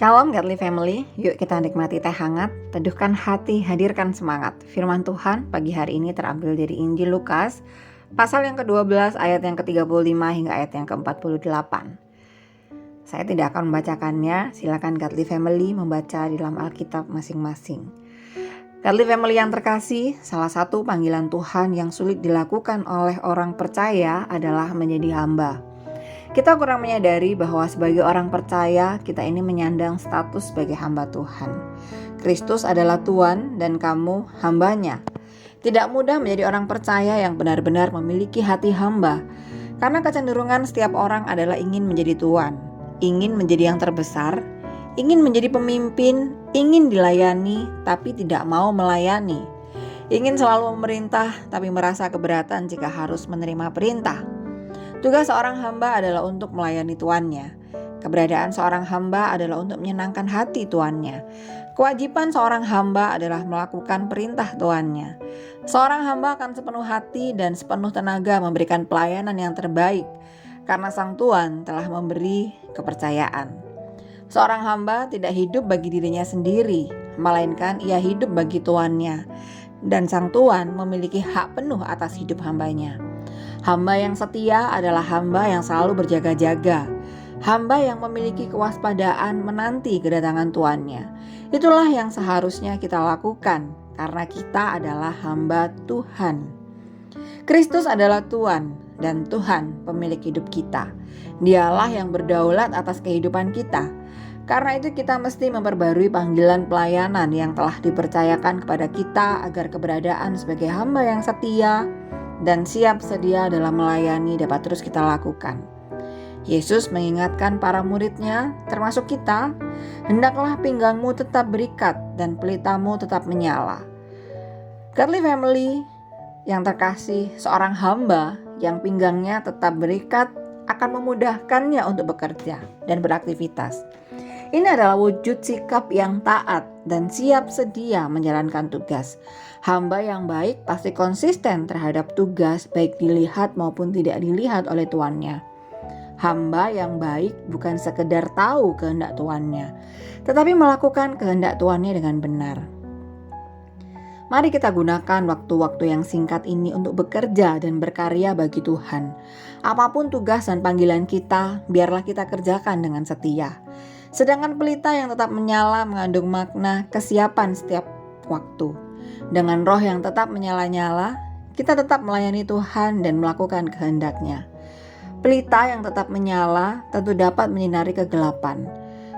Shalom Godly Family, yuk kita nikmati teh hangat, teduhkan hati, hadirkan semangat. Firman Tuhan pagi hari ini terambil dari Injil Lukas, pasal yang ke-12 ayat yang ke-35 hingga ayat yang ke-48. Saya tidak akan membacakannya, silakan Godly Family membaca di dalam Alkitab masing-masing. Godly Family yang terkasih, salah satu panggilan Tuhan yang sulit dilakukan oleh orang percaya adalah menjadi hamba. Kita kurang menyadari bahwa sebagai orang percaya, kita ini menyandang status sebagai hamba Tuhan. Kristus adalah Tuhan dan kamu hambanya. Tidak mudah menjadi orang percaya yang benar-benar memiliki hati hamba, karena kecenderungan setiap orang adalah ingin menjadi tuan, ingin menjadi yang terbesar, ingin menjadi pemimpin, ingin dilayani, tapi tidak mau melayani. Ingin selalu memerintah, tapi merasa keberatan jika harus menerima perintah. Tugas seorang hamba adalah untuk melayani tuannya. Keberadaan seorang hamba adalah untuk menyenangkan hati tuannya. Kewajiban seorang hamba adalah melakukan perintah tuannya. Seorang hamba akan sepenuh hati dan sepenuh tenaga memberikan pelayanan yang terbaik, karena sang tuan telah memberi kepercayaan. Seorang hamba tidak hidup bagi dirinya sendiri, melainkan ia hidup bagi tuannya. Dan sang tuan memiliki hak penuh atas hidup hambanya. Hamba yang setia adalah hamba yang selalu berjaga-jaga. Hamba yang memiliki kewaspadaan menanti kedatangan tuannya. Itulah yang seharusnya kita lakukan karena kita adalah hamba Tuhan. Kristus adalah Tuhan dan Tuhan pemilik hidup kita. Dialah yang berdaulat atas kehidupan kita. Karena itu kita mesti memperbarui panggilan pelayanan yang telah dipercayakan kepada kita agar keberadaan sebagai hamba yang setia dan siap sedia dalam melayani dapat terus kita lakukan. Yesus mengingatkan para muridnya, termasuk kita, hendaklah pinggangmu tetap berikat dan pelitamu tetap menyala. Godly Family yang terkasih, seorang hamba yang pinggangnya tetap berikat akan memudahkannya untuk bekerja dan beraktivitas. Ini adalah wujud sikap yang taat dan siap sedia menjalankan tugas. Hamba yang baik pasti konsisten terhadap tugas, baik dilihat maupun tidak dilihat oleh tuannya. Hamba yang baik bukan sekedar tahu kehendak tuannya, tetapi melakukan kehendak tuannya dengan benar. Mari kita gunakan waktu-waktu yang singkat ini untuk bekerja dan berkarya bagi Tuhan. Apapun tugas dan panggilan kita, biarlah kita kerjakan dengan setia. Sedangkan pelita yang tetap menyala mengandung makna kesiapan setiap waktu. Dengan roh yang tetap menyala-nyala, kita tetap melayani Tuhan dan melakukan kehendak-Nya. Pelita yang tetap menyala tentu dapat menyinari kegelapan.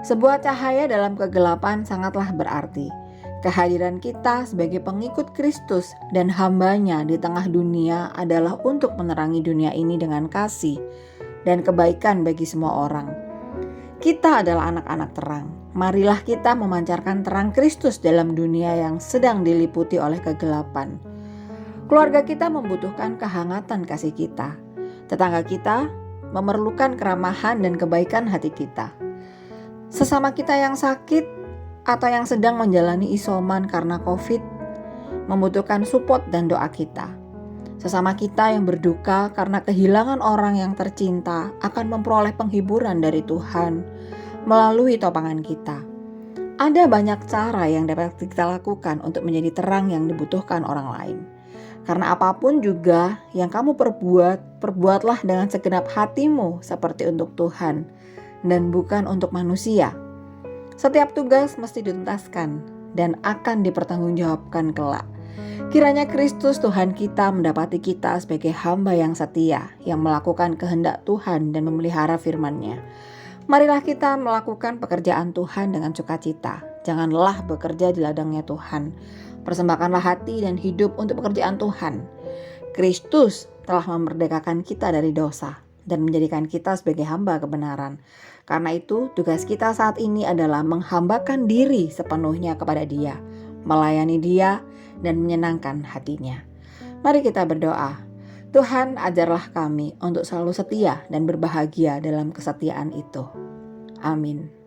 Sebuah cahaya dalam kegelapan sangatlah berarti. Kehadiran kita sebagai pengikut Kristus dan hambanya di tengah dunia adalah untuk menerangi dunia ini dengan kasih dan kebaikan bagi semua orang. Kita adalah anak-anak terang. Marilah kita memancarkan terang Kristus dalam dunia yang sedang diliputi oleh kegelapan. Keluarga kita membutuhkan kehangatan kasih kita. Tetangga kita memerlukan keramahan dan kebaikan hati kita. Sesama kita yang sakit atau yang sedang menjalani isoman karena COVID membutuhkan support dan doa kita. Sesama kita yang berduka karena kehilangan orang yang tercinta akan memperoleh penghiburan dari Tuhan melalui topangan kita. Ada banyak cara yang dapat kita lakukan untuk menjadi terang yang dibutuhkan orang lain. Karena apapun juga yang kamu perbuat, perbuatlah dengan segenap hatimu seperti untuk Tuhan dan bukan untuk manusia. Setiap tugas mesti dituntaskan dan akan dipertanggungjawabkan kelak. Kiranya Kristus Tuhan kita mendapati kita sebagai hamba yang setia, yang melakukan kehendak Tuhan dan memelihara firman-Nya. Marilah kita melakukan pekerjaan Tuhan dengan sukacita. Janganlah bekerja di ladangnya Tuhan. Persembahkanlah hati dan hidup untuk pekerjaan Tuhan. Kristus telah memerdekakan kita dari dosa dan menjadikan kita sebagai hamba kebenaran. Karena itu, tugas kita saat ini adalah menghambakan diri sepenuhnya kepada Dia, melayani Dia, dan menyenangkan hatinya. Mari kita berdoa. Tuhan, ajarlah kami untuk selalu setia dan berbahagia dalam kesetiaan itu. Amin.